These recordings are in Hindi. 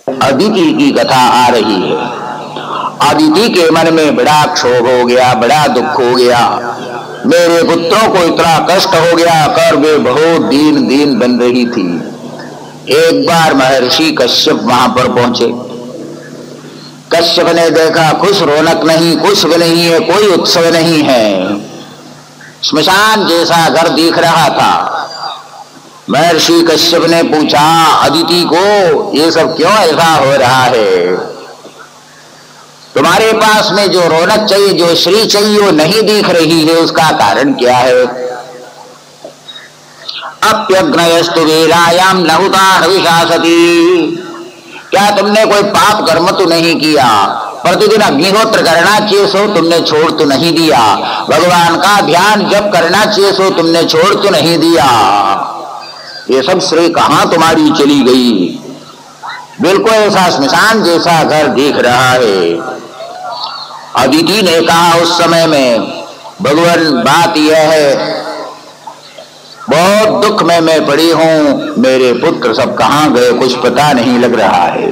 अदिति की कथा आ रही है। अदिति के मन में बड़ा क्षोभ हो गया, बड़ा दुख हो गया। मेरे पुत्रों को इतना कष्ट हो गया कर वे बहुत दीन दीन बन रही थी। एक बार महर्षि कश्यप वहां पर पहुंचे। कश्यप ने देखा कुछ रौनक नहीं, कुछ भी नहीं है, कोई उत्सव नहीं है, श्मशान जैसा घर दिख रहा था। महर्षि कश्यप ने पूछा अदिति को, ये सब क्यों ऐसा हो रहा है? तुम्हारे पास में जो रौनक चाहिए, जो श्री चाहिए, वो नहीं दिख रही है, उसका कारण क्या है? अप्यग्नयस्तु वीरायाम नहुता हविषासति। क्या तुमने कोई पाप कर्म तो नहीं किया? प्रतिदिन अग्निहोत्र करना चाहिए सो तुमने छोड़ तो नहीं दिया। भगवान का ध्यान जब करना चाहिए सो तुमने छोड़ तो नहीं दिया। ये सब श्रेय कहां तुम्हारी चली गई? बिल्कुल ऐसा श्मशान जैसा घर दिख रहा है। अदिति ने कहा उस समय में, भगवान बात यह है, बहुत दुख में मैं पड़ी हूं, मेरे पुत्र सब कहां गए कुछ पता नहीं लग रहा है।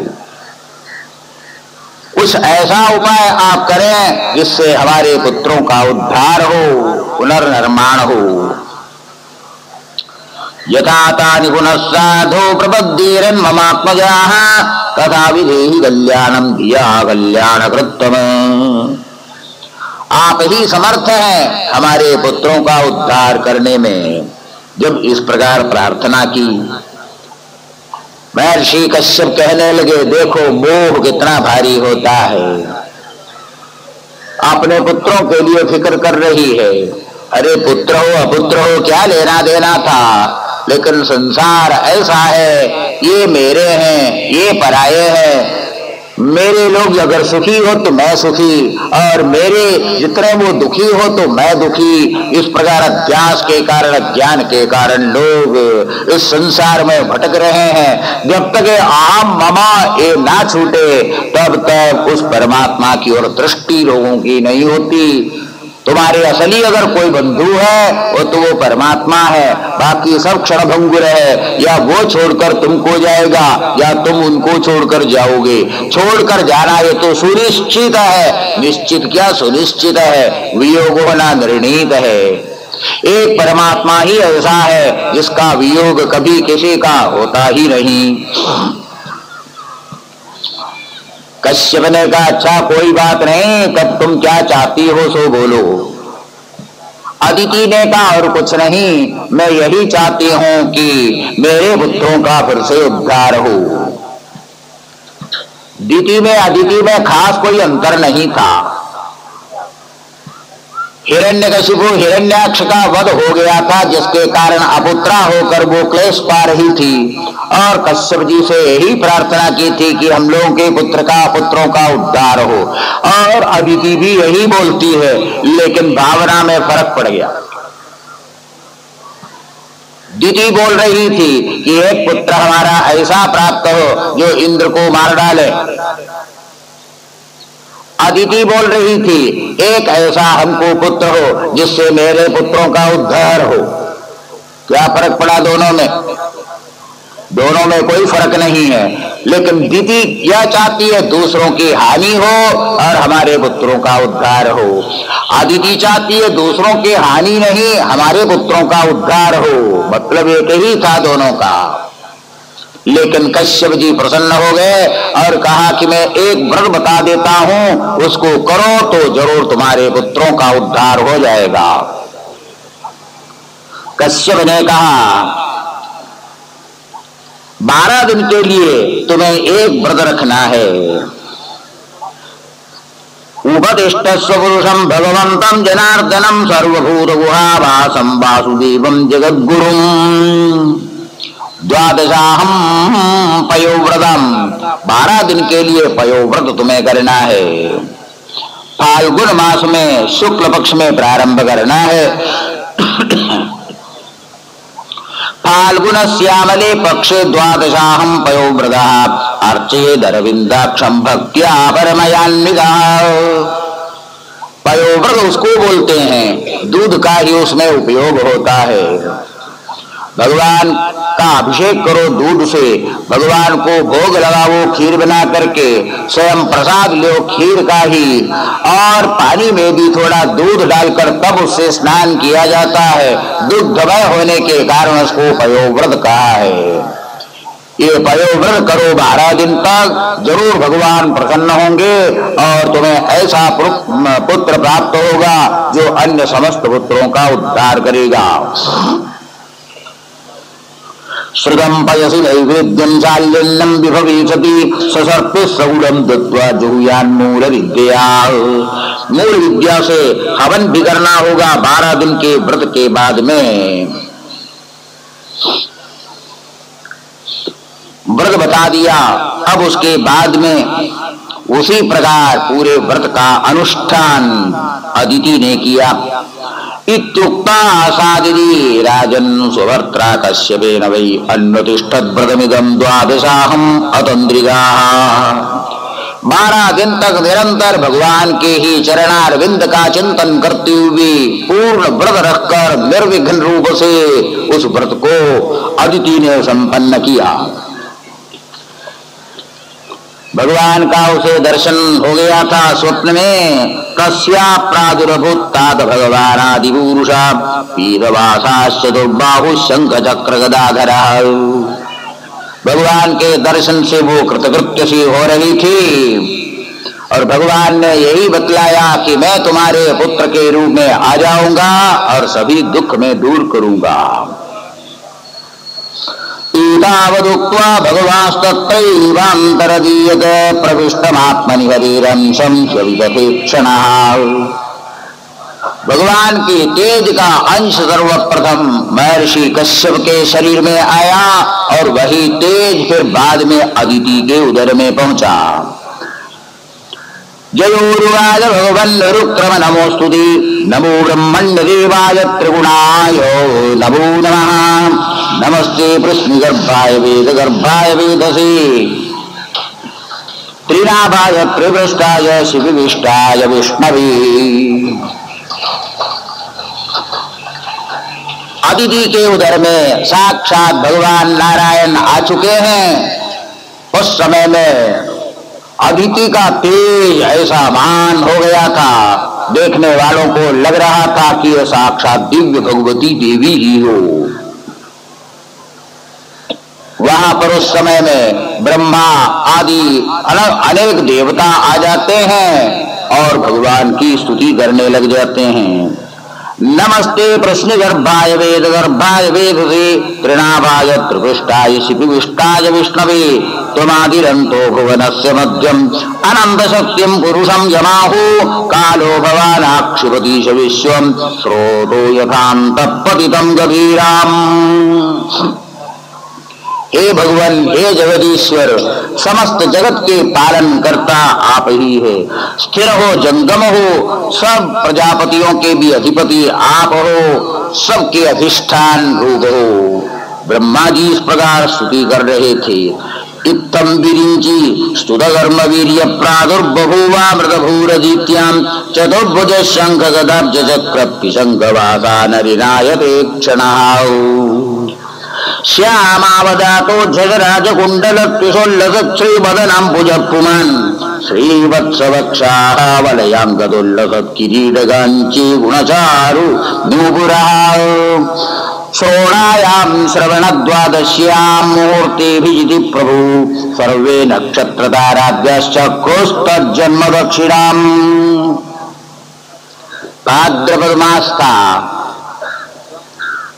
कुछ ऐसा उपाय आप करें जिससे हमारे पुत्रों का उद्धार हो, पुनर्निर्माण हो। यथा तानि गुणस्साधो प्रबद्धीरन् ममात्मजाः तथा विधेहि कल्याणं धिया कल्याणकृत्तम्। आप ही समर्थ हैं हमारे पुत्रों का उद्धार करने में। जब इस प्रकार प्रार्थना की, महर्षि कश्यप कहने लगे, देखो मोह कितना भारी होता है। अपने पुत्रों के लिए फिक्र कर रही है। अरे पुत्र हो अपुत्र हो क्या लेना देना था, लेकिन संसार ऐसा है, ये मेरे हैं, ये पराये हैं। मेरे लोग अगर सुखी हो तो मैं सुखी, और मेरे जितने वो दुखी हो तो मैं दुखी। इस प्रकार अध्यास के कारण, अज्ञान के कारण लोग इस संसार में भटक रहे हैं। जब तक अहम ममा ये ना छूटे तब तक उस परमात्मा की ओर दृष्टि लोगों की नहीं होती। तुम्हारे असली अगर कोई बंधु है वो तो वो परमात्मा है, बाकी सब क्षणभंगुर है। या वो छोड़कर तुमको जाएगा या तुम उनको छोड़कर जाओगे। छोड़कर जाना ये तो सुनिश्चित है, निश्चित क्या सुनिश्चित है, वियोग होना निर्णीत है। एक परमात्मा ही ऐसा है जिसका वियोग कभी किसी का होता ही नहीं। कश्यप ने कहा अच्छा कोई बात नहीं, तब तुम क्या चाहती हो सो बोलो। अदिति ने कहा और कुछ नहीं, मैं यही चाहती हूं कि मेरे पुत्रों का फिर से उद्धार हो। अदिति में खास कोई अंतर नहीं था। हिरण्यकशिपु हिरण्याक्ष का वध हो गया था, जिसके कारण अपुत्रा होकर वो क्लेश पा रही थी, और कश्यप जी से यही प्रार्थना की थी कि हम लोगों के पुत्रों का उद्धार हो। और अदिति भी यही बोलती है, लेकिन भावना में फर्क पड़ गया। अदिति बोल रही थी कि एक पुत्र हमारा ऐसा प्राप्त हो जो इंद्र को मार डाले। अदिति बोल रही थी एक ऐसा हमको पुत्र हो जिससे मेरे पुत्रों का उद्धार हो। क्या फर्क पड़ा दोनों में? दोनों में कोई फर्क नहीं है, लेकिन अदिति यह चाहती है दूसरों की हानि हो और हमारे पुत्रों का उद्धार हो। अदिति चाहती है दूसरों की हानि नहीं, हमारे पुत्रों का उद्धार हो। मतलब एक ही था दोनों का। लेकिन कश्यप जी प्रसन्न हो गए और कहा कि मैं एक व्रत बता देता हूं, उसको करो तो जरूर तुम्हारे पुत्रों का उद्धार हो जाएगा। कश्यप ने कहा 12 दिन के लिए तुम्हें एक व्रत रखना है। उपदिष्टस्व पुरुषम भगवंतम जनार्दनम सर्वभूत गुहावासम वासुदेवम जगद्गुरुम द्वादशाहम पयोव्रतम। 12 दिन के लिए पयोव्रत तुम्हें करना है। फाल्गुन मास में शुक्ल पक्ष में प्रारंभ करना है। फाल्गुन श्यामले पक्षे द्वादशाहम पयोव्रतः अर्चेद अरविंदाक्षम भक्त्या परमयान्वितः। पयोव्रत उसको बोलते हैं, दूध का ही उसमें उपयोग होता है। भगवान का अभिषेक करो दूध से, भगवान को भोग लगाओ खीर बना करके, स्वयं प्रसाद लो खीर का ही, और पानी में भी थोड़ा दूध डालकर तब उससे स्नान किया जाता है। दुग्धमय होने के कारण उसको पयोव्रत कहा है। ये पयोव्रत करो 12 दिन तक, जरूर भगवान प्रसन्न होंगे और तुम्हें ऐसा पुत्र प्राप्त होगा जो अन्य समस्त पुत्रों का उद्धार करेगा। श्रुतम पयसि नैवेद्यम शाल्यन्नम विभविष्यति ससर्पे सगुणम दत्वा जुहुयान मूल विद्या। मूल विद्या से हवन भी करना होगा 12 दिन के व्रत के बाद में। व्रत बता दिया, अब उसके बाद में उसी प्रकार पूरे व्रत का अनुष्ठान अदिति ने किया। इत्युक्ता सादिति राजन् सुभर्त्रा कश्यपेन वै अन्वतिष्ठत् व्रतमिदं द्वादशाहम् अतन्द्रिकाः। 12 दिन तक निरंतर भगवान के ही चरणारविंद का चिंतन करते हुए पूर्ण व्रत रखकर निर्विघ्न रूप से उस व्रत को अदिति ने संपन्न किया। भगवान का उसे दर्शन हो गया था स्वप्न में। तस्या प्रादुर्भूतात भगवान आदि पुरुषा पीतवासाश्च दुर्बाहु शंख चक्र गदाधरा। भगवान के दर्शन से वो कृतकृत्य सी हो रही थी और भगवान ने यही बतलाया कि मैं तुम्हारे पुत्र के रूप में आ जाऊंगा और सभी दुख में दूर करूंगा। तावदुक्त्वा भगवांस्तत्रैवान्तरदीयत प्रविष्टमात्मनि हरिरं संशयविदपेक्षणः। भगवान के तेज का अंश सर्वप्रथम महर्षि कश्यप के शरीर में आया और वही तेज फिर बाद में अदिति के उदर में पहुंचा। जयोरुवाच भगवन् रुक्रम नमोस्तुते नमो ब्रह्मण्य देवाय त्रिगुणाय नमो नमः नमस्ते पृश्निगर्भाय वेदगर्भाय वेदसे त्रिनाभाय त्रिवृष्टाय शिविविष्टाय विष्णवे। अदिति के उदर में साक्षात भगवान नारायण आ चुके हैं। उस समय में अदिति का तेज ऐसा मान हो गया था, देखने वालों को लग रहा था कि यह साक्षात दिव्य भगवती देवी ही हो। वहां पर उस समय में ब्रह्मा आदि अनेक देवता आ जाते हैं और भगवान की स्तुति करने लग जाते हैं। नमस्ते प्रश्नगर्भाय वेदगर्भाय वेदसे त्रिनाभाय त्रिपुष्टाय शिपिविष्टाय विष्णवे त्वमादिरन्तो भुवनस्य मध्यम अनंत सत्यम पुरुषम यमाहु कालो भवानाक्षिपतीश विश्वम स्रोतो यथांत पतितम गभीराम। हे भगवान, हे जगदीश्वर, समस्त जगत के पालन करता आप ही है। स्थिर हो, जंगम हो, सब प्रजापतियों के भी अधिपति आप हो, सबके अधिष्ठान रूप हो। ब्रह्मा जी इस प्रकार स्तुति कर रहे थे। इत्थं विरिंची स्तुतकर्म वीर्य प्रादुर्बभूवामृत भूरदीत्यां चतुर्भुज शंख गदाब्ज चक्र पिशंखवासा नरिनायते क्षणः। श्यामावदातो जगराज कुंडल त्रिशोल्लस श्रीवदनं भुजपुमान् श्रीवत्सवक्षाः वलयाङ्गदुल्लसत् किरीटगाञ्ची गुणचारु नूपुरः। श्रोणायां श्रवणद्वादश्यां मुहूर्तेऽभिजिति प्रभु सर्वे नक्षत्रताराभ्यश्च क्रोस्तज्जन्म दक्षिणाम्। भाद्रपद मास था,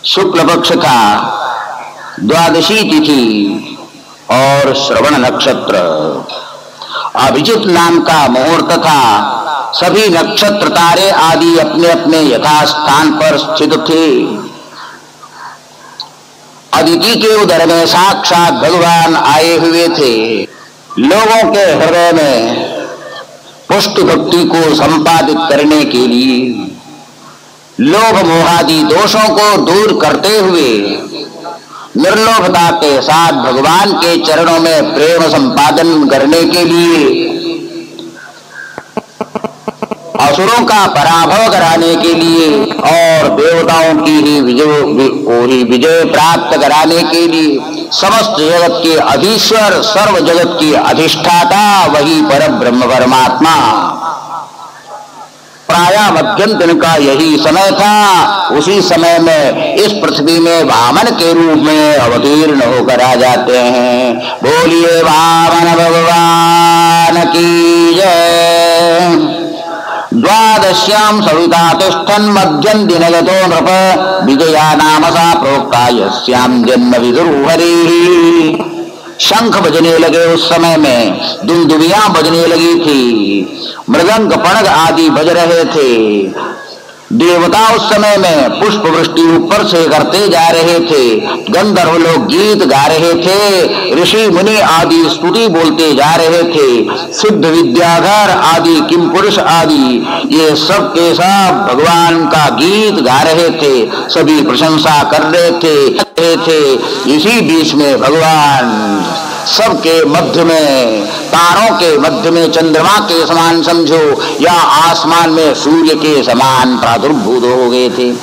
शुक्ल पक्ष था, द्वादशी तिथि और श्रवण नक्षत्र, अभिजित नाम का मुहूर्त था। सभी नक्षत्र तारे आदि अपने अपने यथास्थान पर स्थित थे। अदिति के उदर में साक्षात भगवान आए हुए थे। लोगों के हृदय में पुष्ट भक्ति को संपादित करने के लिए, लोभ मोहादि दोषों को दूर करते हुए निर्लोभता के साथ भगवान के चरणों में प्रेम संपादन करने के लिए असुर असुरों का पराभव कराने के लिए और देवताओं की ही विजय प्राप्त कराने के लिए समस्त जगत के अधीश्वर, सर्व जगत की अधिष्ठाता वही परब्रह्म परमात्मा। प्रायः मध्यम दिन का यही समय था। उसी समय में इस पृथ्वी में वामन के रूप में अवतीर्ण होकर आ जाते हैं। बोलिए वामन भगवान की जय। द्वादश्याम सविता तिष्ठन् मध्यम दिनगतो नृप विजया नाम सा प्रोक्ता यस्याम जन्म विदुर्हरिः। शंख बजने लगे उस समय में, दुंदुभियां बजने लगी थी, मृदंग पणग आदि बज रहे थे। देवता उस समय में पुष्प वृष्टि ऊपर से करते जा रहे थे। गंधर्व लोग गीत गा रहे थे, ऋषि मुनि आदि स्तुति बोलते जा रहे थे। सिद्ध विद्याधर आदि किम पुरुष आदि ये सब के सब भगवान का गीत गा रहे थे, सभी प्रशंसा कर रहे थे। इसी बीच में भगवान सबके मध्य में, तारों के मध्य में चंद्रमा के समान समझो या आसमान में सूर्य के समान प्रादुर्भूत हो गए थे।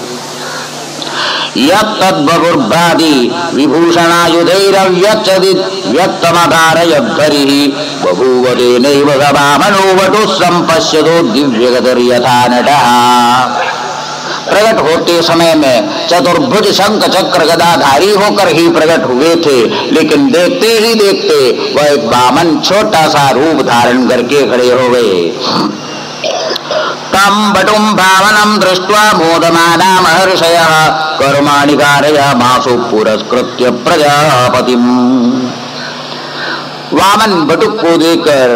यद्बुर्भादि विभूषणायुधैरव्यक्तमधारयद्धरिः बभूव तेनैव वामनो वटुः सम्पश्यतो दिव्यगतिर्यथा नटः। प्रकट होते समय में चतुर्भुज शंख चक्र गदाधारी होकर ही प्रकट हुए थे, लेकिन देखते ही देखते वह एक वामन छोटा सा रूप धारण करके खड़े हो गए। तम बटुम भावनम दृष्ट्वा मोदमाना महर्षयः कर्माणि कारयामासु पुरस्कृत्य प्रजापतिम्। वामन बटुक को देखकर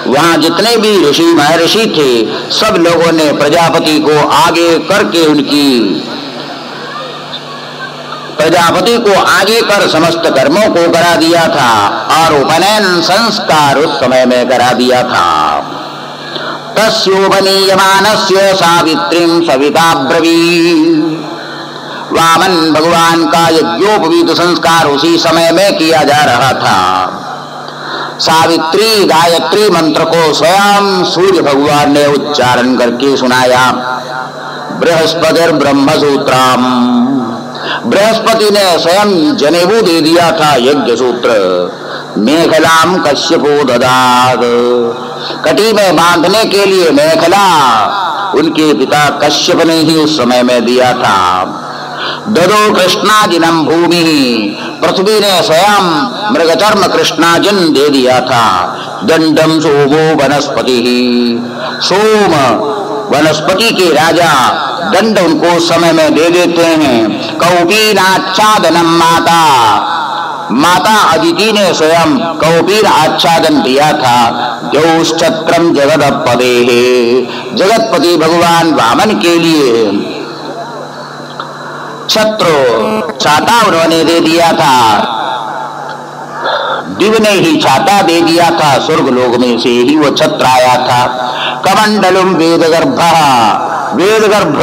वहां जितने भी ऋषि महर्षि थे सब लोगों ने प्रजापति को आगे करके प्रजापति को आगे कर समस्त कर्मों को करा दिया था और उपनयन संस्कार उस समय में करा दिया था। तस्योपनीयमानस्य सावित्रीं सविता ब्रवीत्। वामन भगवान का यज्ञोपवीत संस्कार उसी समय में किया जा रहा था। सावित्री गायत्री मंत्र को स्वयं सूर्य भगवान ने उच्चारण करके सुनाया। बृहस्पतिर ब्रह्मसूत्रम, बृहस्पति ने स्वयं जनेऊ दे दिया था यज्ञ सूत्र। मेखलाम कश्यपो ददात, कटी में बांधने के लिए मेखला उनके पिता कश्यप ने ही उस समय में दिया था। ददो कृष्णाजिनम भूमि, पृथ्वी ने स्वयं मृगचर्म कृष्णाजिन दे दिया था। दंडम सोमो वनस्पति, सोम वनस्पति के राजा दंड उनको समय में दे देते हैं। कौपीनाच्छादनम माता, माता अदिति ने स्वयं कौपीन आच्छादन दिया था। द्यौश्छत्रम जगदपदे, जगतपति भगवान वामन के लिए छत्र छाता उन्होंने दे दिया था। दिव ने ही छाता दे दिया था, स्वर्ग लोक में से ही वो छत्र आया था। कमंडलुम वेदगर्भ, वेदगर्भ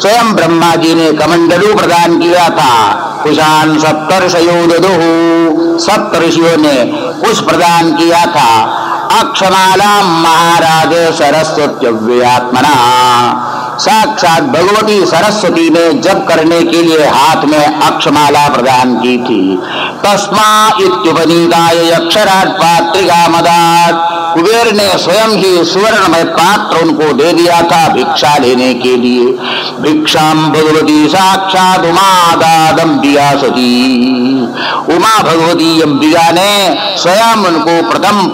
स्वयं ब्रह्मा जी ने कमंडलू प्रदान किया था। कुशान सप्तर्षयो ददुः, सप्तर्षियों ने कुश प्रदान किया था। अक्षमाला महाराज सरस्वत्यव्यात्मना, साक्षात भगवती सरस्वती ने जप करने के लिए हाथ में अक्षमाला प्रदान की थी। तस्मा इत्युपनीताय अक्षराट पात्रिका मदात, कुबेर ने स्वयं ही सुवर्णमय पात्र उनको दे दिया था भिक्षा लेने के लिए। भिक्षाम भगवती साक्षात उमा दादम्बिका सती, उमा भगवती अंबिका ने स्वयं उनको प्रथम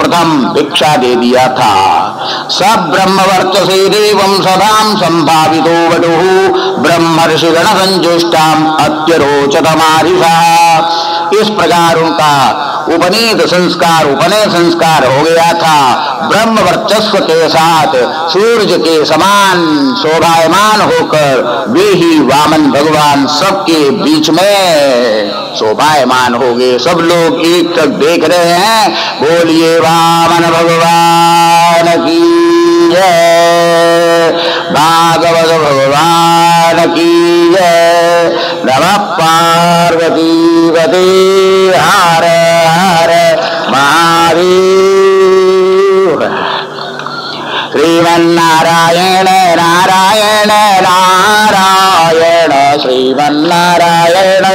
भिक्षा दे दिया था। सब ब्रह्मवर्चसे देवं सदां संभावितो वटुः ब्रह्मर्षि गण संजुष्टाम अत्यरोचतमारिषः। इस प्रकार उनका उपनीत संस्कार, उपनय संस्कार हो गया था। ब्रह्म वर्चस्व के साथ सूर्य के समान शोभायमान होकर वे ही वामन भगवान सबके बीच में शोभायमान हो गए। सब लोग एक तक देख रहे हैं। बोलिए वामन भगवान की जय, भागवत भगवान की जय। नमः पार्वती पते हर हर महादेव। श्रीमन श्रीमन्नारायण नारायण नारायण श्रीमन्नारायण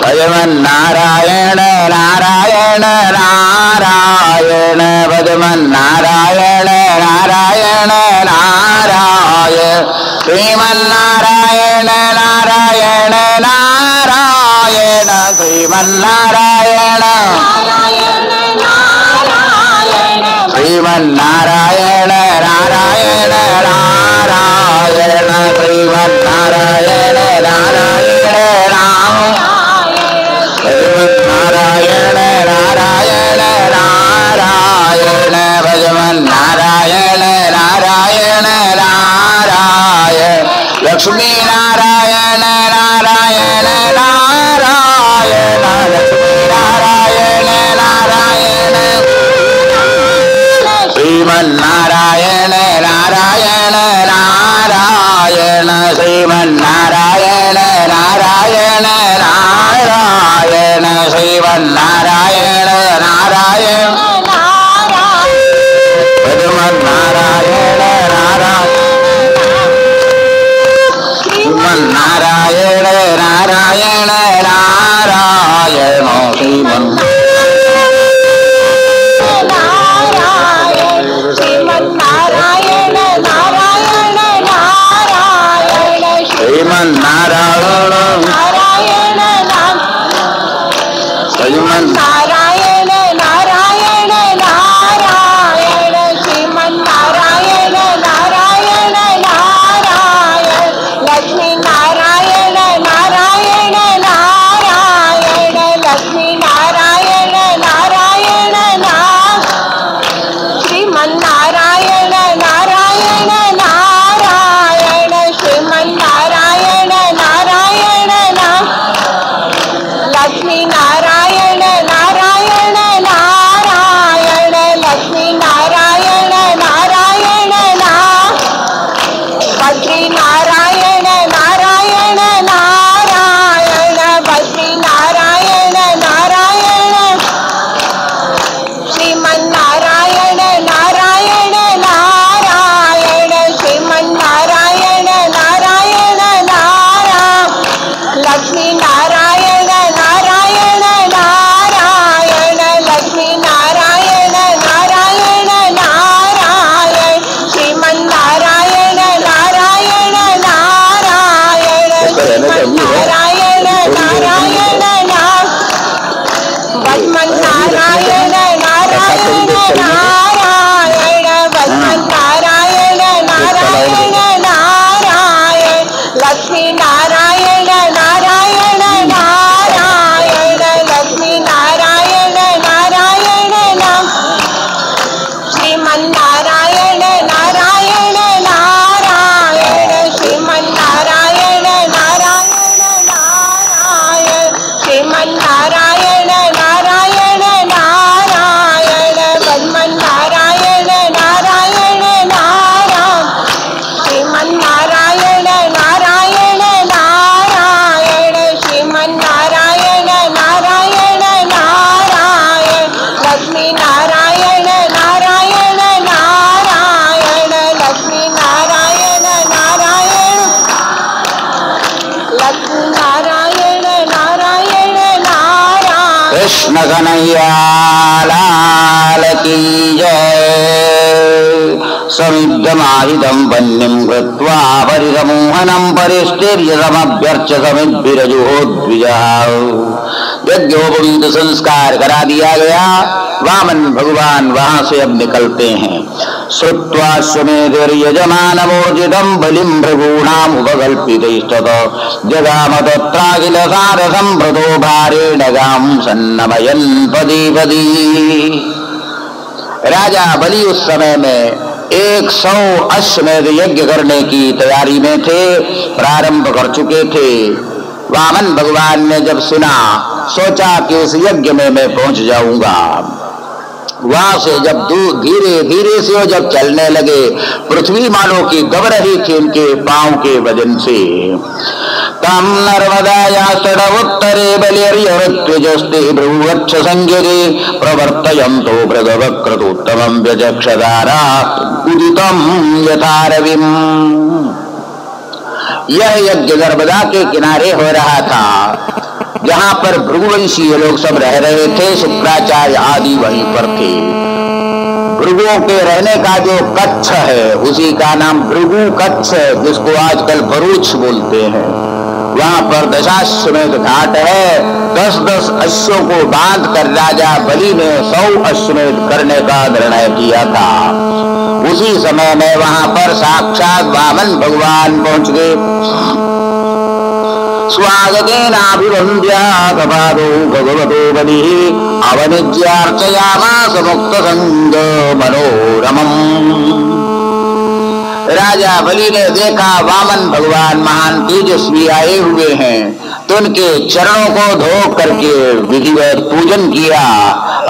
भजमन्नारायण नारायण नारायण भजमन्नारायण नारायण नारायण श्रीमन्नारायण नारायण नारायण श्रीमन्नारायण श्रीमन्नारायण नारायण नारायण श्रीमन्नारायण नारायण नारायण नारायण नारायण भजमन्नारायण नारायण नारायण लक्ष्मी नारायण नारायण नारायण लक्ष्मी नारायण नारायण श्रीमन्नारायण नारायण नारायण श्रीमन्नारायण नारायण नारायण श्रीमन्नारायण नारायण श्रीमन्नारायण नारायण नारायण नारायण श्रीमन्नारायण श्रीमन्नारायण नारायण नारायण श्रीमन्नारायण नारायण नारायण लक्ष्मी नारायण नारायण नारायण लक्ष्मी नारायण नारायण श्रीमन्नारायण नारायण नारायण श्रीमन्नारायण नारायण लक्ष्मी नारायण नारायण नारायण लक्ष्मी नारायण नारायण बद्री नारायण नारायण नारायण बद्री नारायण नारायण श्रीमन्नारायण नारायण नारायण श्रीमन्नारायण नारायण लक्ष्मी नारायण नारायण नारायण लक्ष्मी नारायण नारायण नारायण श्रीमन्नारायण नारायण नारायण श्रीमन्नारायण नारायण भजमन्नारायण नारायण नारायण भजमन्नारायण नारायण नारायण लक्ष्मी नारायण नारायण नारायण लक्ष्मी नारायण नारायण श्रीमन्नारायण नारायण नारायण श्रीमन्नारायण नारायण नारायण श्रीमन्नारायण नारायण नारायण भजमन्नारायण नारायण नारायण श्रीमन्नारायण नारायण नारायण श्रीमन्नारायण नारायण नारायण लक्ष्मी नारायण नारायण नारायण लक्ष्मी नारायण नारायण लक्ष्मी नारायण नारायण नारायण कृष्ण कन्हैया लाल की जय समिद्धमाहितं वन्यं कृत्वा परिसमोहनं परिस्तीर्य समभ्यर्च्य समिद्भिरजुहोद्विजः यज्ञोपवीत संस्कार करा दिया गया। वामन भगवान वहां से अब निकलते हैं। श्रुत्वा स्वमेधिर्यजमानमोर्जितं बलिं भृगूणामुपकल्पितैस्तत जगाम तत्राखिल सारसंभृतो भारेण गां सन्नमयन् पदी पदी। राजा बलि उस समय में 100 अश्वमेध यज्ञ करने की तैयारी में थे, प्रारंभ कर चुके थे। वामन भगवान ने जब सुना, सोचा कि इस यज्ञ में मैं पहुंच जाऊंगा। वहां से जब धीरे धीरे से वो जब चलने लगे, पृथ्वी मानो की दब रही थी उनके पांव के वजन से। तम नर्मदायास्तडवुत्तरे बलिर्यवत्विजस्ते भ्रुवच्छ संज्ञके प्रवर्तयन्तो भृगवक्रतुत्तमं व्यचक्षदारा उदितं यथा रविम्। यह यज्ञ नर्मदा के किनारे हो रहा था, जहां पर भृगुवंशीय लोग सब रह रहे थे। शुक्राचार्य आदि वहीं पर थे। भृगुओं के रहने का जो कच्छ है उसी का नाम भृगु कच्छ है, जिसको आजकल भरूच बोलते हैं। वहां पर दशाश्वमेध घाट है। 10-10 अश्वों को बांध कर राजा बलि ने 100 अश्वमेध करने का निर्णय किया था। उसी समय में वहां पर साक्षात वामन भगवान पहुंच गए। स्वागतेनाभिवन्द्यातपादो भगवतो बलिः अवनिज्यार्चयामास मुक्तसंग मनोरमम्। राजा बलि ने देखा वामन भगवान महान तेजस्वी आए हुए हैं, तो उनके चरणों को धो करके विधिवत पूजन किया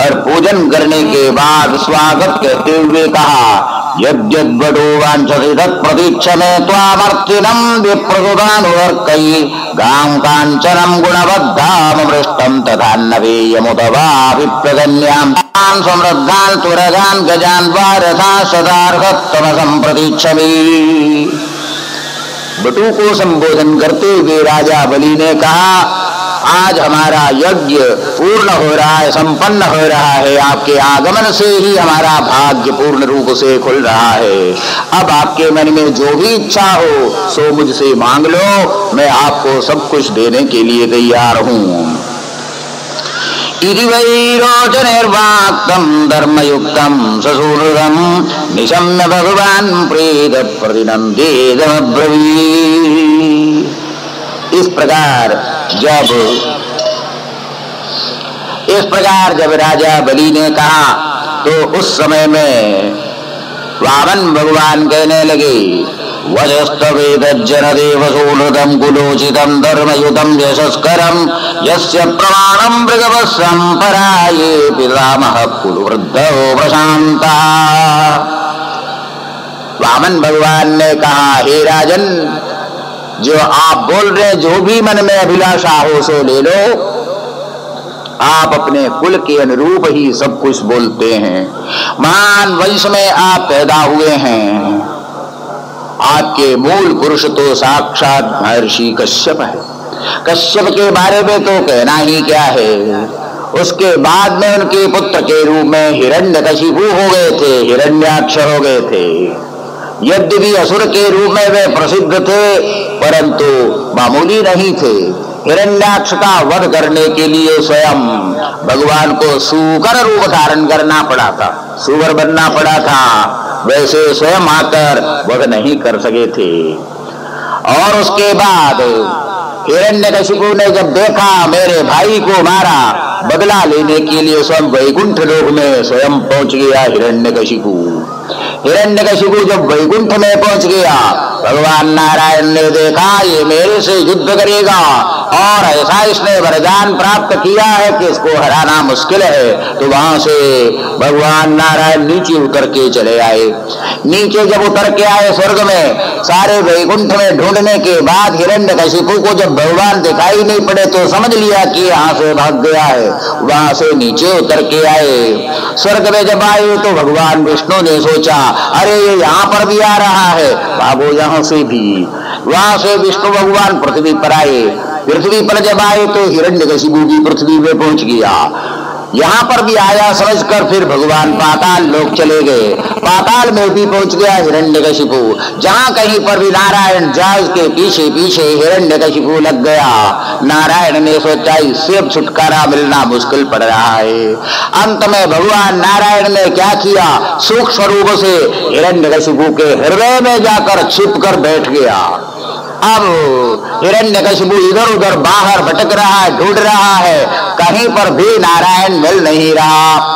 और पूजन करने के बाद स्वागत कहते हुए कहा, यद्यद्वडो वाञ्छति तत्प्रतीक्ष मे त्वामर्तिनं विप्रसुतानुवर्कैः गां काञ्चनं गुणबद्धाममृष्टं तथान्नवेयमुत वा विप्रगण्यां तान् समृद्धान् तुरगान् गजान् वारथा सदार्हत्तमसं प्रतीक्षमे। बटू को संबोधन करते हुए राजा बलि ने कहा, आज हमारा यज्ञ पूर्ण हो रहा है, संपन्न हो रहा है। आपके आगमन से ही हमारा भाग्य पूर्ण रूप से खुल रहा है। अब आपके मन में जो भी इच्छा हो सो मुझसे मांग लो, मैं आपको सब कुछ देने के लिए तैयार हूँ। इति वै रोचनिर्वाक्तं धर्मयुक्तं ससुहृदं निशम्य भगवान प्रीत प्रतिनन्देदमब्रवीत्। इस प्रकार जब राजा बलि ने कहा, तो उस समय में वामन भगवान कहने लगे, वजस्तवेदज्जनदेवसूलृतं कुलोचितं धर्मयुतं यशस्करं यस्य प्रमाणं मृगवस्सं पराये पितामहः कुलवृद्धो प्रशान्तः। वामन भगवान ने कहा, हे राजन, जो आप बोल रहे, जो भी मन में अभिलाषा हो सो ले लो। आप अपने कुल के अनुरूप ही सब कुछ बोलते हैं। महान वंश में आप पैदा हुए हैं। आपके मूल पुरुष तो साक्षात महर्षि कश्यप है। कश्यप के बारे में तो कहना ही क्या है। उसके बाद में उनके पुत्र के रूप में हिरण्यकशिपु हो गए थे, हिरण्याक्ष हो गए थे। यद्यपि असुर के रूप में वे प्रसिद्ध थे, परंतु मामूली नहीं थे। हिरण्याक्ष का वध करने के लिए स्वयं भगवान को सूकर रूप धारण करना पड़ा था, सूकर बनना पड़ा था। वैसे स्वयं आकर वध नहीं कर सके थे। और उसके बाद हिरण्यकशिपु ने जब देखा मेरे भाई को मारा, बदला लेने के लिए स्वयं वैकुंठ लोक में स्वयं पहुंच गया हिरण्यकशिपु। हिरण्यकशिपु जब वैकुंठ में पहुंच गया, भगवान नारायण ने देखा ये मेरे से युद्ध करेगा और ऐसा इसने वरदान प्राप्त किया है कि इसको हराना मुश्किल है। तो वहां से भगवान नारायण नीचे उतर के चले आए। नीचे जब उतर के आए स्वर्ग में, सारे वैकुंठ में ढूंढने के बाद हिरण्यकशिपु को जब भगवान दिखाई नहीं पड़े तो समझ लिया कि यहाँ से भाग गया है। वहां से नीचे उतर के आए। स्वर्ग में जब आए तो भगवान विष्णु ने सोचा, अरे ये यहाँ पर भी आ रहा है, भागो यहाँ से भी। वहां से विष्णु भगवान पृथ्वी पर आए। पृथ्वी पर जब आए तो हिरण्यकशिपु भी पृथ्वी में पहुंच गया। यहाँ पर भी आया समझकर फिर भगवान पाताल लोक चले गए। पाताल में भी पहुंच गया हिरण्यकशिपु। जहाँ कहीं पर भी नारायण जाए उसके पीछे पीछे हिरण्यकशिपु लग गया। नारायण ने सोचा इससे अब छुटकारा मिलना मुश्किल पड़ रहा है। अंत में भगवान नारायण ने क्या किया, सूक्ष्म रूप से हिरण्यकशिपु के हृदय में जाकर छिप कर बैठ गया। अब हिरण्यकशिपु इधर उधर बाहर भटक रहा है, ढूंढ रहा है, कहीं पर भी नारायण मिल नहीं रहा।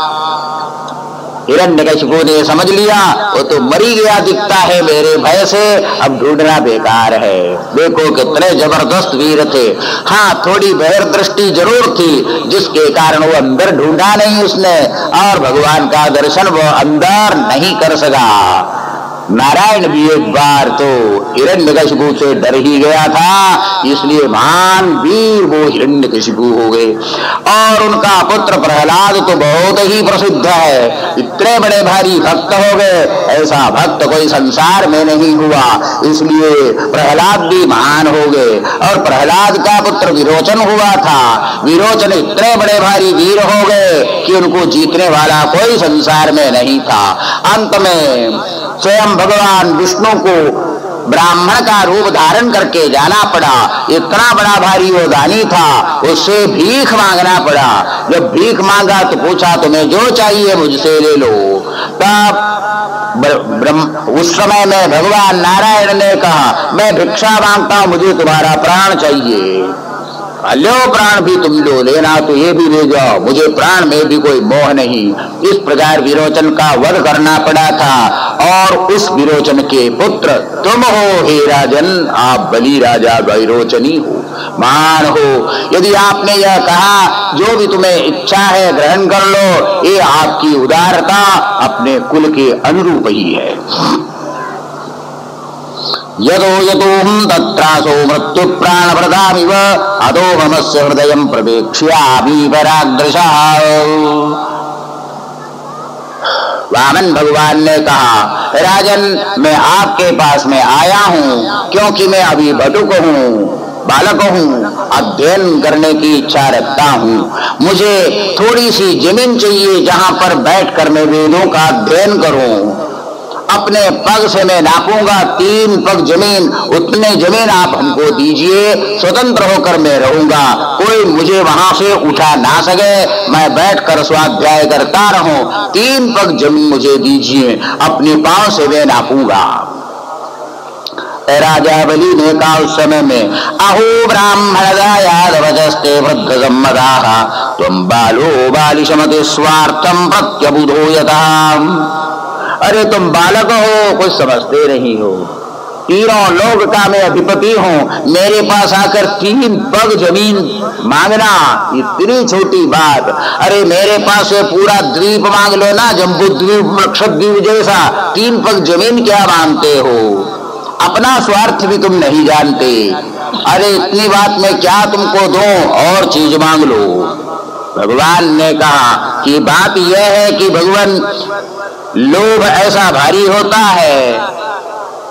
हिरण्यकशिपु ने समझ लिया वो तो मरी गया दिखता है मेरे भय से, अब ढूंढना बेकार है। देखो कितने जबरदस्त वीर थे। हाँ, थोड़ी बहिर्दृष्टि जरूर थी जिसके कारण वो अंदर ढूंढा नहीं उसने और भगवान का दर्शन वो अंदर नहीं कर सका। नारायण भी एक बार तो हिरण्यकशिपु से डर ही गया था, इसलिए महान वीर वो हिरण्यकशिपु हो गए। और उनका पुत्र प्रहलाद तो बहुत ही प्रसिद्ध है, इतने बड़े भारी भक्त हो गए, ऐसा भक्त कोई संसार में नहीं हुआ, इसलिए प्रहलाद भी महान हो गए। और प्रहलाद का पुत्र विरोचन हुआ था, विरोचन इतने बड़े भारी वीर हो गए कि उनको जीतने वाला कोई संसार में नहीं था। अंत में स्वयं भगवान विष्णु को ब्राह्मण का रूप धारण करके जाना पड़ा, इतना बड़ा भारी वो दानी था, उससे भीख मांगना पड़ा। जब भीख मांगा तो पूछा तुम्हें जो चाहिए मुझसे ले लो। तब उस समय में भगवान नारायण ने कहा मैं भिक्षा मांगता हूं, मुझे तुम्हारा प्राण चाहिए। लो प्राण भी तुम लो, लेना तो ये भी ले जाओ, मुझे प्राण में भी कोई मोह नहीं। इस प्रकार विरोचन का वध करना पड़ा था। और उस विरोचन के पुत्र तुम हो हे राजन, आप बलि राजा विरोचनी हो, महान हो। यदि आपने यह कहा जो भी तुम्हें इच्छा है ग्रहण कर लो, ये आपकी उदारता अपने कुल के अनुरूप ही है। यदो यतोहं तत्रासो मृत्यु प्राण प्रदामिव अदो ममस्य हृदयं प्रवेक्ष्यामि पराग्रशः। वामन भगवान ने कहा राजन मैं आपके पास में आया हूँ क्योंकि मैं अभी बटुक हूँ, बालक हूँ, अध्ययन करने की इच्छा रखता हूँ। मुझे थोड़ी सी जमीन चाहिए जहाँ पर बैठकर मैं वेदों का अध्ययन करूँ। अपने पग से मैं नापूंगा 3 पग जमीन, उतने जमीन आप हमको दीजिए, स्वतंत्र होकर मैं रहूंगा, कोई मुझे वहां से उठा ना सके, मैं बैठकर स्वाध्याय करता रहूं। 3 पग जमीन मुझे दीजिए, अपने पांव से मैं नापूंगा। राजा बलि ने कहा उस समय में अहो ब्राह्मण यादवजस्ते वृद्ध सम्मदाः त्वं बालो बालिशमते स्वार्थं प्रत्यबुधो यथा। अरे तुम बालक हो, कुछ समझते नहीं हो, तीनों लोक का मैं अधिपति हूँ, मेरे पास आकर 3 पग जमीन मांगना इतनी छोटी बात। अरे मेरे पास से पूरा द्वीप मांग लो ना, जम्बू द्वीप लक्षद्वीप जैसा, 3 पग जमीन क्या मांगते हो? अपना स्वार्थ भी तुम नहीं जानते। अरे इतनी बात में क्या तुमको दूं, और चीज मांग लो। भगवान ने कहा कि बात यह है कि भगवान लोभ ऐसा भारी होता है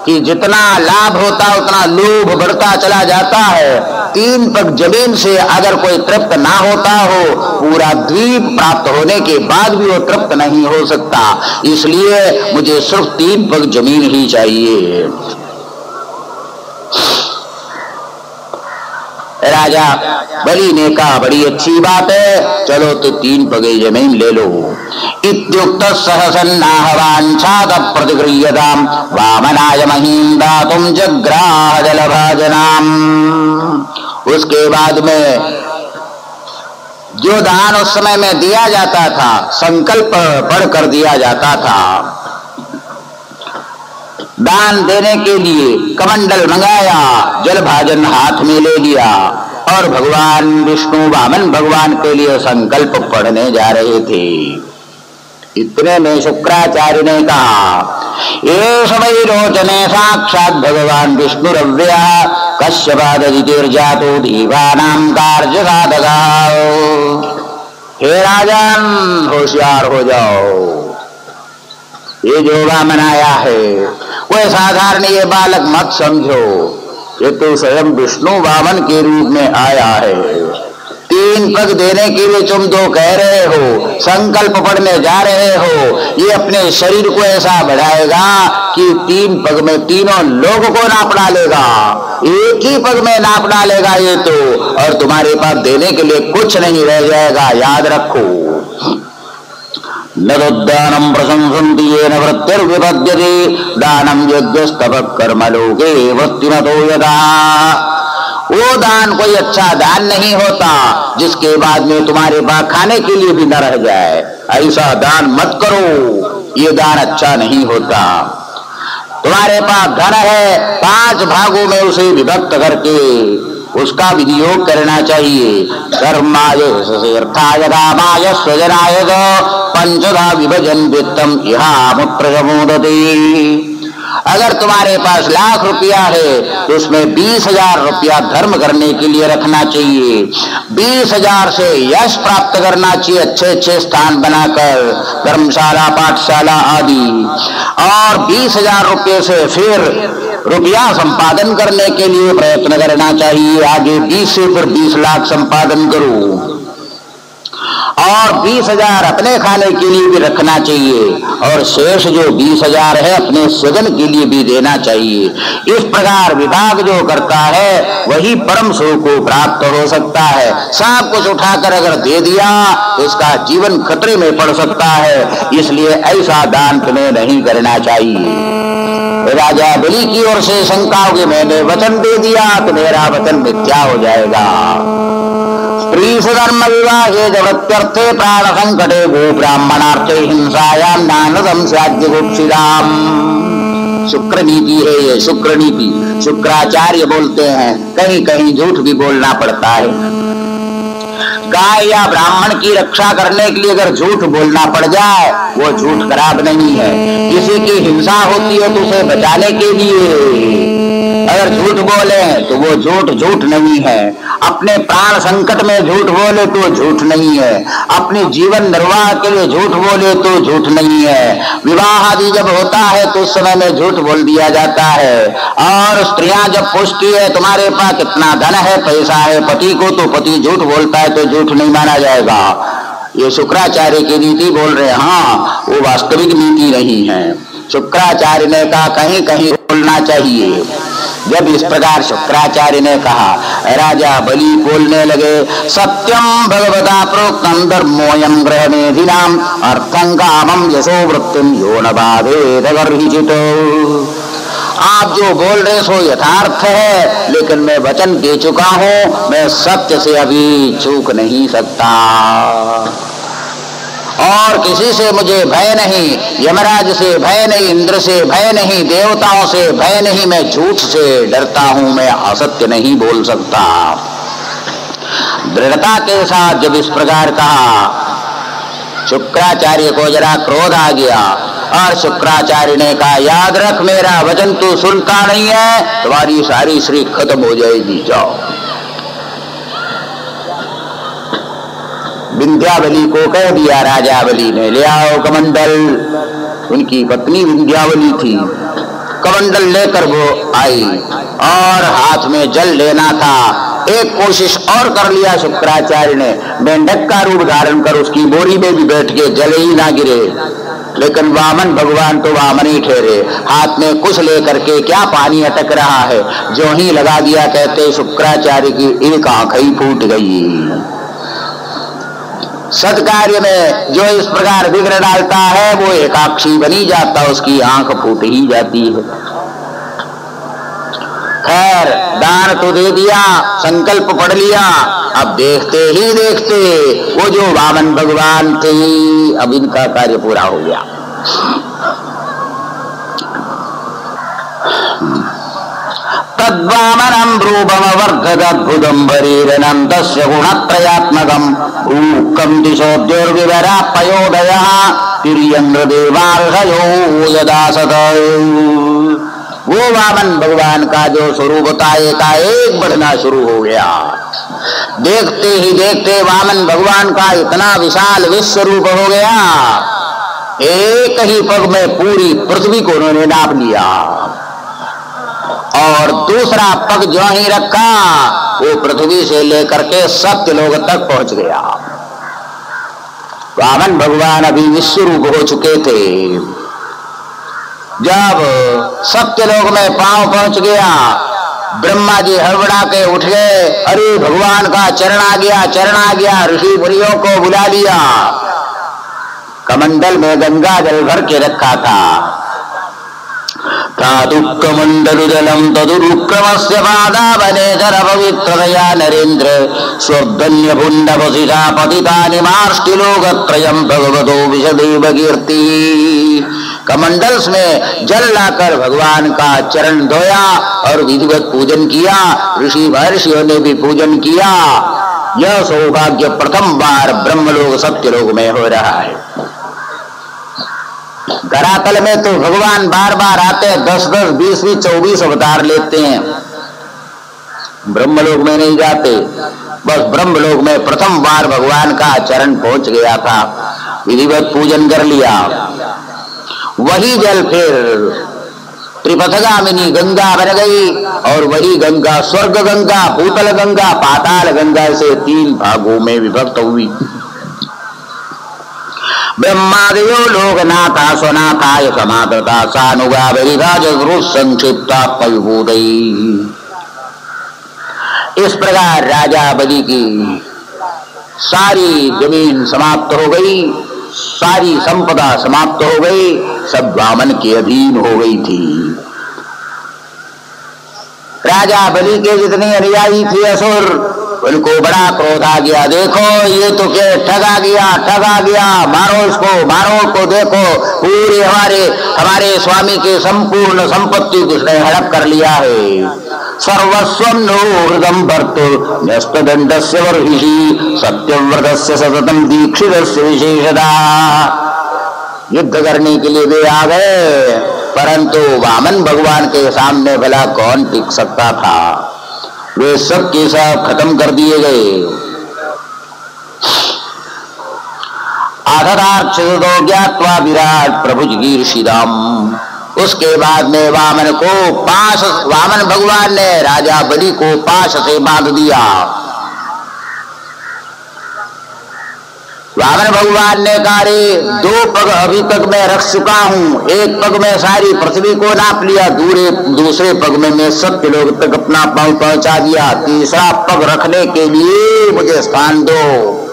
कि जितना लाभ होता उतना लोभ बढ़ता चला जाता है। 3 पग जमीन से अगर कोई तृप्त ना होता हो, पूरा द्वीप प्राप्त होने के बाद भी वो तृप्त नहीं हो सकता, इसलिए मुझे सिर्फ 3 पग जमीन ही चाहिए। राजा बलि ने कहा बड़ी अच्छी बात है, चलो तो 3 पगे जमीन ले लो। इत्युक्त सहसन्नाहवांछाद प्रतिगृह्यताम् वामनाय महीम् दातुम् जग्राह जलभाजनाम्। उसके बाद में जो दान उस समय में दिया जाता था, संकल्प पढ़कर दिया जाता था। दान देने के लिए कमंडल मंगाया, जल भाजन हाथ में ले लिया और भगवान विष्णु वामन भगवान के लिए संकल्प पढ़ने जा रहे थे। इतने में शुक्राचार्य ने कहा ये समय रोचने साक्षात भगवान विष्णु रव्या कश्यपादितिर्जातो दीवानाम कार्य साधका। हे राजन होशियार हो जाओ, ये जो वामन आया है कोई साधारण ये बालक मत समझो, ये तो स्वयं विष्णु वामन के रूप में आया है। 3 पग देने के लिए तुम 2 कह रहे हो, संकल्प पढ़ने जा रहे हो, ये अपने शरीर को ऐसा बढ़ाएगा कि 3 पग में तीनों लोग को नाप डालेगा, एक ही पग में नाप डालेगा ये तो, और तुम्हारे पास देने के लिए कुछ नहीं रह जाएगा, याद रखो। नदोद्दानम प्रशंसन्ति येन वृत्तिर्विपद्यते दानम यज्ञस्तपः कर्म लोके वृत्तिमतो यदा। वो दान कोई अच्छा दान नहीं होता जिसके बाद में तुम्हारे पास खाने के लिए भी न रह जाए, ऐसा दान मत करो, ये दान अच्छा नहीं होता। तुम्हारे पास धन है, 5 भागों में उसे विभक्त करके उसका विनियोग करना चाहिए। धर्माय अर्थाय कामाय स्वजनाय पंचधा विभजन वित्तम इहामुत्र मोदते। अगर तुम्हारे पास लाख रुपया है तो उसमें 20,000 रुपया धर्म करने के लिए रखना चाहिए। 20,000 से यश प्राप्त करना चाहिए, अच्छे अच्छे स्थान बनाकर, धर्मशाला, पाठशाला आदि। और 20,000 रुपये से फिर रुपया संपादन करने के लिए प्रयत्न करना चाहिए। आगे 20 से फिर 20 लाख संपादन करो, और 20,000 अपने खाने के लिए भी रखना चाहिए, और शेष जो 20,000 है अपने सृजन के लिए भी देना चाहिए। इस प्रकार विभाग जो करता है वही परम सुख को प्राप्त हो सकता है। सब कुछ उठाकर अगर दे दिया तो इसका जीवन खतरे में पड़ सकता है, इसलिए ऐसा दान तुम्हें नहीं करना चाहिए। राजा बलि की ओर से शंका होगी, मैंने वचन दे दिया तो मेरा वचन मिथ्या हो जाएगा। स्त्री धर्म विवाहे जगत्यर्थे प्राण संकटे गो ब्राह्मणार्थे हिंसायाम नानदम स्याद्य गुप्सिदाम। शुक्र नीति है ये, शुक्र नीति। शुक्राचार्य बोलते हैं कहीं कहीं झूठ भी बोलना पड़ता है। गाय या ब्राह्मण की रक्षा करने के लिए अगर झूठ बोलना पड़ जाए वो झूठ खराब नहीं है। किसी की हिंसा होती है तो उसे बचाने के लिए अगर झूठ बोले तो वो झूठ नहीं है। अपने प्राण संकट में झूठ बोले तो झूठ नहीं है। अपने जीवन निर्वाह के लिए झूठ बोले तो झूठ नहीं है। विवाह आदि जब होता है तो उस समय में झूठ बोल दिया जाता है। और स्त्रियां जब पूछती है तुम्हारे पास कितना धन है, पैसा है, पति को, तो पति झूठ बोलता है तो झूठ नहीं माना जाएगा। ये शुक्राचार्य की नीति बोल रहे हैं। हाँ, वो वास्तविक नीति नहीं है। शुक्राचार्य ने कहा कहीं कहीं बोलना चाहिए। जब इस प्रकार शुक्राचार्य ने कहा, राजा बलि बोलने लगे, सत्यम भगवता प्रोक्तम धर्मोयम ग्रह मेधिनाम अर्थं कामम यशो वृत्तिम यो न बाधेत गर्हिचितो। आप जो बोल रहे सो यथार्थ है, लेकिन मैं वचन दे चुका हूं, मैं सत्य से अभी चूक नहीं सकता। और किसी से मुझे भय नहीं, यमराज से भय नहीं, इंद्र से भय नहीं, देवताओं से भय नहीं। मैं झूठ से डरता हूं, मैं असत्य नहीं बोल सकता। दृढ़ता के साथ जब इस प्रकार कहा, शुक्राचार्य को जरा क्रोध आ गया और शुक्राचार्य ने कहा, याद रख मेरा वचन तू सुनता नहीं है, तुम्हारी सारी श्री खत्म हो जाएगी। जाओ। विंध्यावली को कह दिया राजा बलि ने, ले आओ कमंडल। उनकी पत्नी विंध्यावली थी। कमंडल लेकर वो आई और हाथ में जल लेना था। एक कोशिश और कर लिया शुक्राचार्य ने, मेंढक का रूप धारण कर उसकी बोरी में भी बैठ के जल ही ना गिरे। लेकिन वामन भगवान तो वामन ही ठहरे। हाथ में कुछ लेकर के क्या पानी अटक रहा है, जो ही लगा दिया, कहते शुक्राचार्य की एक आंख ही फूट गई। सत्कार्य में जो इस प्रकार विघ्न डालता है वो एकाक्षी बनी जाता, उसकी आंख फूट ही जाती है। खैर, दान तो दे दिया, संकल्प पढ़ लिया। अब देखते ही देखते वो जो वामन भगवान थे, अब इनका कार्य पूरा हो गया। तद्वामनं रूपमवर्धदद्भुतं भरीरनं तस्य गुणत्रयात्मकं भूकं दिशोद्योर्विवरा पयोदयः तिर्यन्द्रदेवार्षयो यदासत। वो वामन भगवान का जो स्वरूप था एकाएक बढ़ना शुरू हो गया। देखते ही देखते वामन भगवान का इतना विशाल विश्व रूप हो गया, एक ही पग में पूरी पृथ्वी को उन्होंने नाप लिया। और दूसरा पग जो ही रखा वो पृथ्वी से लेकर के सत्यलोक तक पहुंच गया। वामन भगवान अभी विश्व रूप हो चुके थे। जब सत्यलोक में पांव पहुंच गया, ब्रह्मा जी हड़बड़ा के उठ गए, अरे भगवान का चरण आ गया, चरण आ गया। ऋषि मुनियों को बुला लिया। कमंडल में गंगा जल भर के रखा था। तादुक्कमंडलुजलम तदुरुक्रमस्य पादावनेचर पवित्रतया नरेन्द्र स्वर्धन्य पुण्यवसिता पतितानि मार्ष्टिलोकत्रयं भगवतो विशदेव कीर्ति। कमंडल्स में जल लाकर भगवान का चरण धोया और विधिवत पूजन किया। ऋषि महर्षियों ने भी पूजन किया। यह सौभाग्य प्रथम बार ब्रह्मलोक सत्यलोक में हो रहा है। धरातल में तो भगवान बार बार आते हैं, 10-10, 20-20, 24 अवतार लेते हैं, ब्रह्मलोक में नहीं जाते। बस ब्रह्मलोक में प्रथम बार भगवान का चरण पहुंच गया था, विधिवत पूजन कर लिया, वही जल फिर त्रिपथगामिनी गंगा बन गई, और वही गंगा स्वर्ग गंगा, भूतल गंगा, पाताल गंगा से 3 भागों में विभक्त हुई। ब्रह्मादयो लोकनाथा स्वनाथाय समादता सानुगा बलिराज संक्षिप्ता पयुदयी। इस प्रकार राजा बलि की सारी जमीन समाप्त हो गई, सारी संपदा समाप्त हो गई, सब वामन के अधीन हो गई थी। राजा बलि के जितने अनुयायी थे असुर, उनको बड़ा क्रोध आ गया, देखो ये तो क्या ठगा गया, मारो इसको, देखो पूरे हमारे स्वामी के संपूर्ण संपत्ति उसने हड़प कर लिया है। सर्वस्वं नो हृदं भर्तु न्यस्तदण्डस्य वर्हिषि सत्यव्रतस्य सततं दीक्षितस्य विशेषदा। युद्ध करने के लिए वे आ गए, परंतु वामन भगवान के सामने भला कौन टिक सकता था, वे सब के सब खत्म कर दिए गए। आधाराक्षसो ज्ञात्वा विराट प्रभुजगीर्षिदाम। उसके बाद में वामन भगवान ने राजा बलि को पाश से बांध दिया। वामन भगवान ने कहा, 2 पग अभी तक मैं रख चुका हूं, 1 पग में सारी पृथ्वी को नाप लिया, दूसरे पग में मैं सत्य लोग तक अपना पांव पहुंचा दिया, तीसरा पग रखने के लिए मुझे स्थान दो।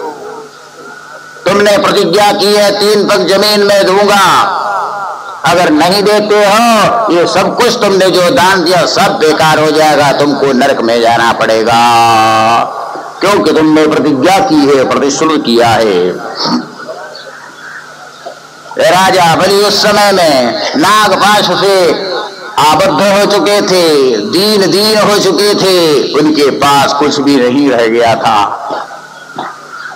तुमने प्रतिज्ञा की है 3 पग जमीन में दूंगा, अगर नहीं देते हो ये सब कुछ तुमने जो दान दिया सब बेकार हो जाएगा, तुमको नरक में जाना पड़ेगा, क्योंकि तुमने प्रतिज्ञा की है, प्रतिश्रुत किया है। राजा बलि उस समय में नागपाश से आबद्ध हो चुके थे, दीन हो चुके थे, उनके पास कुछ भी नहीं रह गया था।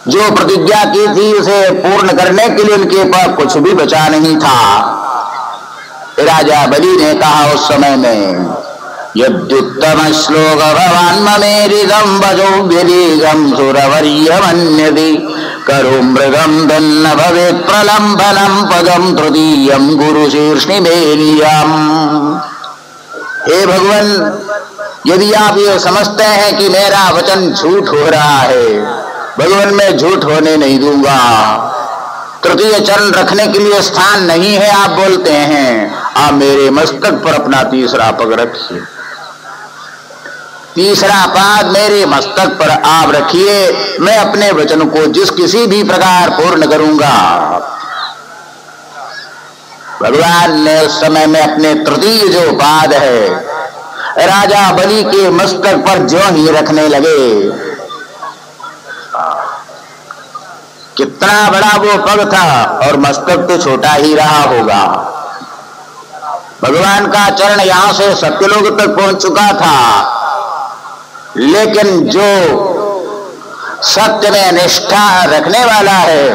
जो प्रतिज्ञा की थी उसे पूर्ण करने के लिए उनके पास कुछ भी बचा नहीं था। राजा बलि ने कहा उस समय में, यद्युत्तम श्लोक भवान ममेरिदं भजो व्यदीगं सुरवर्यमन्यदि करो मृगं दन्न भवेत् प्रलम्बनं पदं तृतीयं गुरु शीर्ष्णिमेनियम्। हे भगवान, यदि आप ये समझते हैं कि मेरा वचन झूठ हो रहा है, भगवान मैं झूठ होने नहीं दूंगा। तृतीय चरण रखने के लिए स्थान नहीं है आप बोलते हैं, आप मेरे मस्तक पर अपना तीसरा पग रखिए, तीसरा पाद मेरे मस्तक पर आप रखिए, मैं अपने वचन को जिस किसी भी प्रकार पूर्ण करूंगा। भगवान ने उस समय में अपने तृतीय जो पाद है राजा बलि के मस्तक पर ज्यों ही रखने लगे। कितना बड़ा वो पग था और मस्तक तो छोटा ही रहा होगा। भगवान का चरण यहां से सत्यलोक तक पहुंच चुका था, लेकिन जो सत्य में निष्ठा रखने वाला है,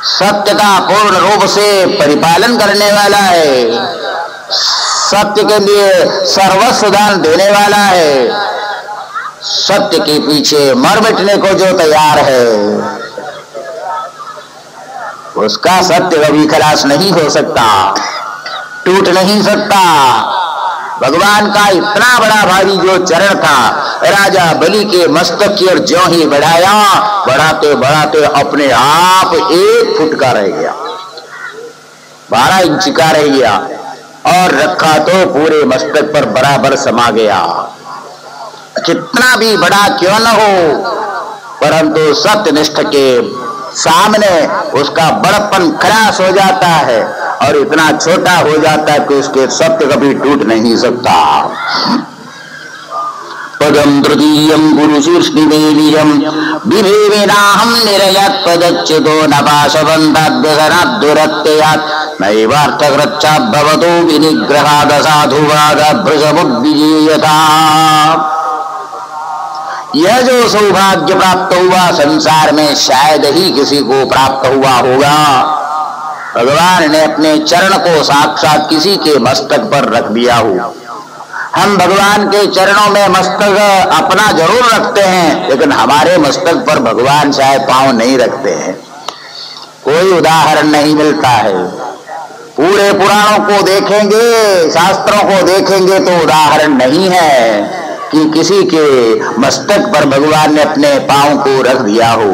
सत्य का पूर्ण रूप से परिपालन करने वाला है, सत्य के लिए सर्वस्व दान देने वाला है, सत्य के पीछे मर मिटने को जो तैयार है, उसका सत्य कभी खलास नहीं हो सकता, टूट नहीं सकता। भगवान का इतना बड़ा भारी जो चरण था, राजा बलि के मस्तक की ओर ज्यों ही बढ़ाया, बढ़ाते बढ़ाते अपने आप 1 फुट का रह गया, 12 इंच का रह गया, और रखा तो पूरे मस्तक पर बराबर समा गया। कितना भी बड़ा क्यों न हो, परंतु सत्यनिष्ठ के सामने उसका बड़प्पन खलास हो जाता है और इतना छोटा हो जाता है कि उसके सत्य कभी टूट नहीं सकता। पदम तृतीयं गुरु शीर्ष्णिमेलियं विभेविनाहं निरयत् पदच्युतो नपाशवन्ताद्व्यसनाद्दुरत्ययात् नैवार्थकृच्छा भवतो विनिग्रहाद साधुवाद भृशमुद्विजेयथा। यह जो सौभाग्य प्राप्त हुआ संसार में शायद ही किसी को प्राप्त हुआ होगा। भगवान ने अपने चरण को साक्षात किसी के मस्तक पर रख दिया हो। हम भगवान के चरणों में मस्तक अपना जरूर रखते हैं, लेकिन हमारे मस्तक पर भगवान शायद पांव नहीं रखते हैं। कोई उदाहरण नहीं मिलता है। पूरे पुराणों को देखेंगे, शास्त्रों को देखेंगे तो उदाहरण नहीं है कि किसी के मस्तक पर भगवान ने अपने पांव को रख दिया हो।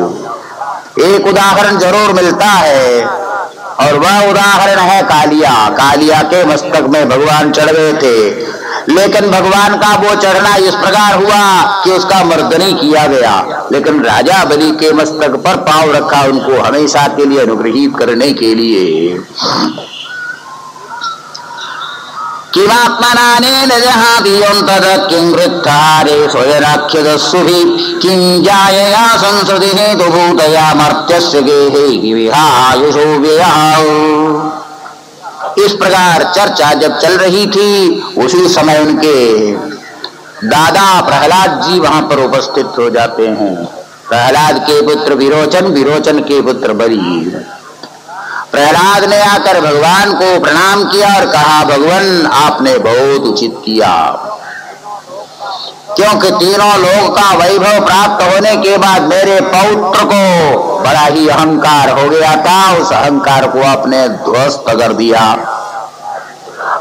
एक उदाहरण जरूर मिलता है और वह उदाहरण है कालिया। कालिया के मस्तक में भगवान चढ़ गए थे, लेकिन भगवान का वो चढ़ना इस प्रकार हुआ कि उसका मर्दनी किया गया, लेकिन राजा बलि के मस्तक पर पांव रखा उनको हमेशा के लिए अनुग्रहित करने के लिए। किमात्मनानेन जहादियं तद किंवृत्तारे स्वयराख्यदस्सुभि किं जायया संसृतिः हेतुभूतया मर्त्यस्य गेहे विहायुषो व्ययाः। इस प्रकार चर्चा जब चल रही थी, उसी समय उनके दादा प्रहलाद जी वहां पर उपस्थित हो जाते हैं। प्रहलाद के पुत्र विरोचन, विरोचन के पुत्र बलि। प्रहलाद ने आकर भगवान को प्रणाम किया और कहा, भगवान आपने बहुत उचित किया, क्योंकि तीनों लोक का वैभव प्राप्त होने के बाद मेरे पौत्र को बड़ा ही अहंकार हो गया था। उस अहंकार को आपने ध्वस्त कर दिया।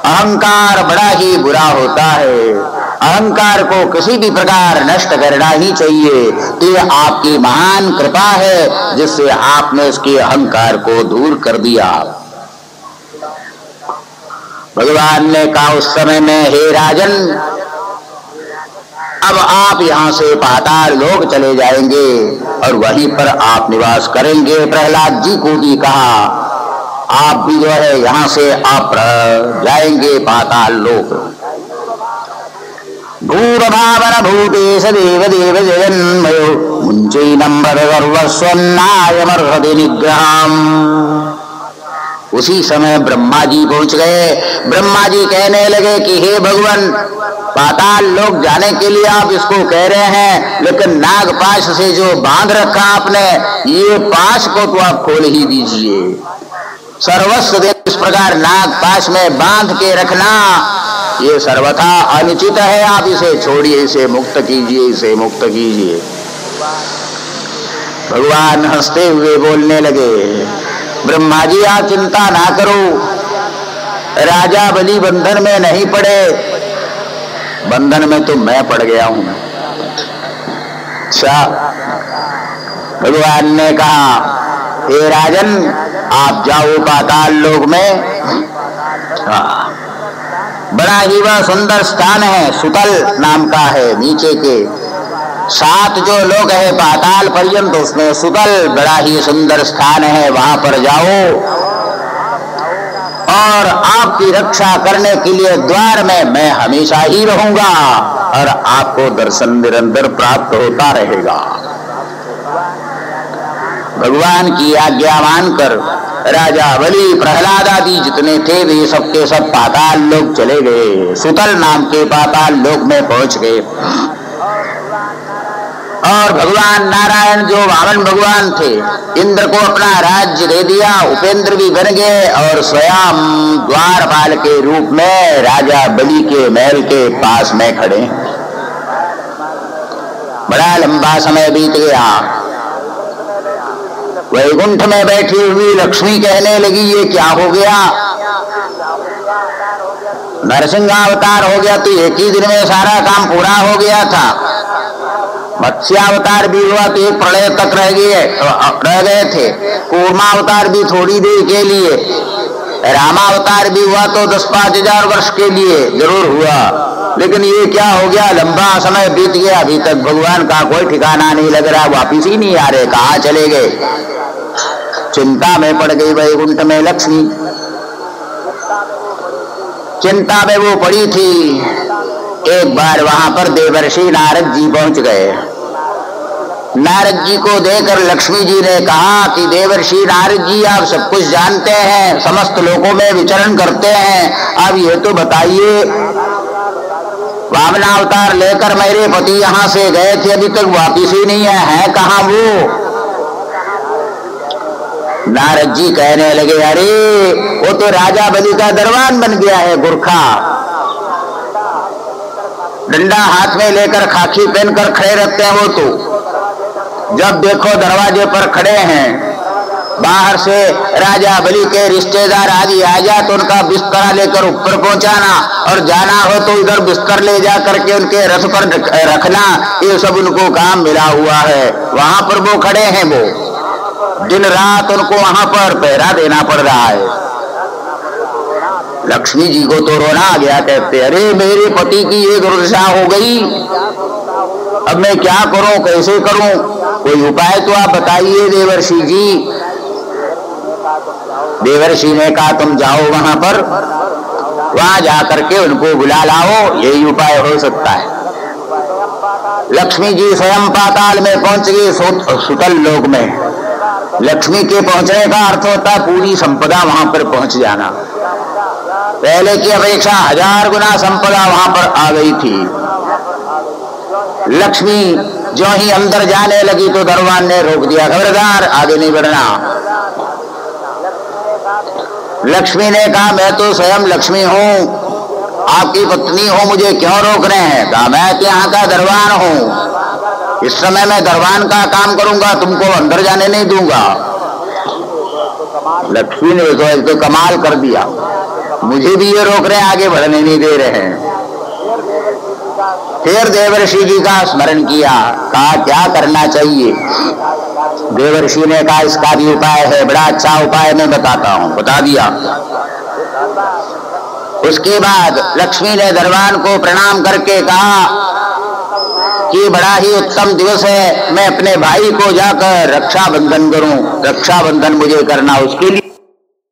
अहंकार बड़ा ही बुरा होता है, अहंकार को किसी भी प्रकार नष्ट करना ही चाहिए। तो ये आपकी महान कृपा है जिससे आपने उसके अहंकार को दूर कर दिया। भगवान ने कहा उस समय में, हे राजन, अब आप यहाँ से पाताल लोक चले जाएंगे और वहीं पर आप निवास करेंगे। प्रहलाद जी को भी कहा, आप भी जो है यहाँ से आप जाएंगे पाताल लोक। भूरभावन भूतेश देव देव जगन्मयो मुंचैनंबर सर्वस्वन्नायमर्हति निग्रहम्। उसी समय ब्रह्मा जी पहुंच गए। ब्रह्मा जी कहने लगे कि हे भगवान, पाताल लोक जाने के लिए आप इसको कह रहे हैं, लेकिन नाग पाश से जो बांध रखा आपने, ये पाश को तो आप खोल ही दीजिए। सर्वस्व इस प्रकार नाग पाश में बांध के रखना ये सर्वथा अनुचित है। आप इसे छोड़िए, इसे मुक्त कीजिए, इसे मुक्त कीजिए। भगवान हंसते हुए बोलने लगे, ब्रह्मा जी आप चिंता ना करो, राजा बलि बंधन में नहीं पड़े, बंधन में तो मैं पड़ गया हूं। अच्छा, भगवान ने कहा, हे राजन, आप जाओ पाताल लोक में। बड़ा ही वह सुंदर स्थान है, सुतल नाम का है। नीचे के 7 जो लोग है पाताल पर्यंत, उसमें सुतल बड़ा ही सुंदर स्थान है, वहां पर जाओ और आपकी रक्षा करने के लिए द्वार में मैं हमेशा ही रहूंगा और आपको दर्शन निरंतर प्राप्त होता रहेगा। भगवान की आज्ञा मानकर राजा बलि, प्रहलाद आदि जितने थे वे सबके सब पाताल लोक चले गए। सुतल नाम के पाताल लोक में पहुंच गए और भगवान नारायण जो वामन भगवान थे, इंद्र को अपना राज्य दे दिया, उपेंद्र भी बन गए और स्वयं द्वारपाल के रूप में राजा बलि के महल के पास में खड़े। बड़ा लंबा समय बीत गया। वैकुंठ में बैठी हुई लक्ष्मी कहने लगी, ये क्या हो गया? नरसिंहावतार हो गया तो एक ही दिन में सारा काम पूरा हो गया था। मत्स्यावतार भी हुआ तो एक प्रलय तक रह गए थे। कूर्मावतार भी थोड़ी देर के लिए, रामावतार भी हुआ तो 10-5 हजार वर्ष के लिए जरूर हुआ। लेकिन ये क्या हो गया, लंबा समय बीत गया, अभी तक भगवान का कोई ठिकाना नहीं लग रहा, वापिस ही नहीं आ रहे, कहाँ चले गए। चिंता में पड़ गई वैकुंठ में लक्ष्मी। चिंता में वो पड़ी थी। एक बार वहां पर देवर्षि नारद जी पहुंच गए। नारद जी को देखकर लक्ष्मी जी ने कहा कि देवर्षि नारद जी, आप सब कुछ जानते हैं, समस्त लोकों में विचरण करते हैं, अब ये तो बताइए, वामनावतार लेकर मेरे पति यहाँ से गए थे, अभी तक वापिस ही नहीं है कहाँ वो? नारद जी कहने लगे, अरे वो तो राजा बलि का दरबान बन गया है, गुरखा डंडा हाथ में लेकर खाकी पहनकर खड़े रहते हैं। वो तो जब देखो दरवाजे पर खड़े हैं, बाहर से राजा बलि के रिश्तेदार आदि आ जा तो उनका बिस्तर लेकर ऊपर पहुंचाना, और जाना हो तो इधर बिस्तर ले जा करके उनके रथ पर रखना, ये सब उनको काम मिला हुआ है। वहां पर वो खड़े हैं, वो दिन रात उनको वहां पर पहरा देना पड़ रहा है। लक्ष्मी जी को तो रोना आ गया, कहते अरे मेरे पति की ये दुर्दशा हो गई, अब मैं क्या करूं, कैसे करूं, कोई उपाय तो आप बताइए देवर्षि जी। देवर्षि ने कहा तुम जाओ वहां पर, वहां जाकर के उनको बुला लाओ, यही उपाय हो सकता है। लक्ष्मी जी स्वयं पाताल में पहुंच गए, सुतल लोक में। लक्ष्मी के पहुंचने का अर्थ होता है पूरी संपदा वहां पर पहुंच जाना। पहले की अपेक्षा 1000 गुना संपदा वहां पर आ गई थी। लक्ष्मी जो ही अंदर जाने लगी तो दरबान ने रोक दिया, खबरदार आगे नहीं बढ़ना। लक्ष्मी ने कहा मैं तो स्वयं लक्ष्मी हूं, आपकी पत्नी हूं, मुझे क्यों रोक रहे हैं। कहा मैं यहाँ का दरबान हूं, इस समय मैं दरबान का काम करूंगा, तुमको अंदर जाने नहीं दूंगा। लक्ष्मी ने तो कमाल कर दिया, मुझे भी ये रोक रहे हैं, आगे बढ़ने नहीं दे रहे हैं। फिर देवर्षि जी का स्मरण किया, कहा क्या करना चाहिए। देवर्षि ने कहा इसका भी उपाय है, बड़ा अच्छा उपाय मैं बताता हूं। बता दिया। उसके बाद लक्ष्मी ने दरबान को प्रणाम करके कहा कि बड़ा ही उत्तम दिवस है, मैं अपने भाई को जाकर रक्षाबंधन करूं, रक्षाबंधन मुझे करना, उसके लिए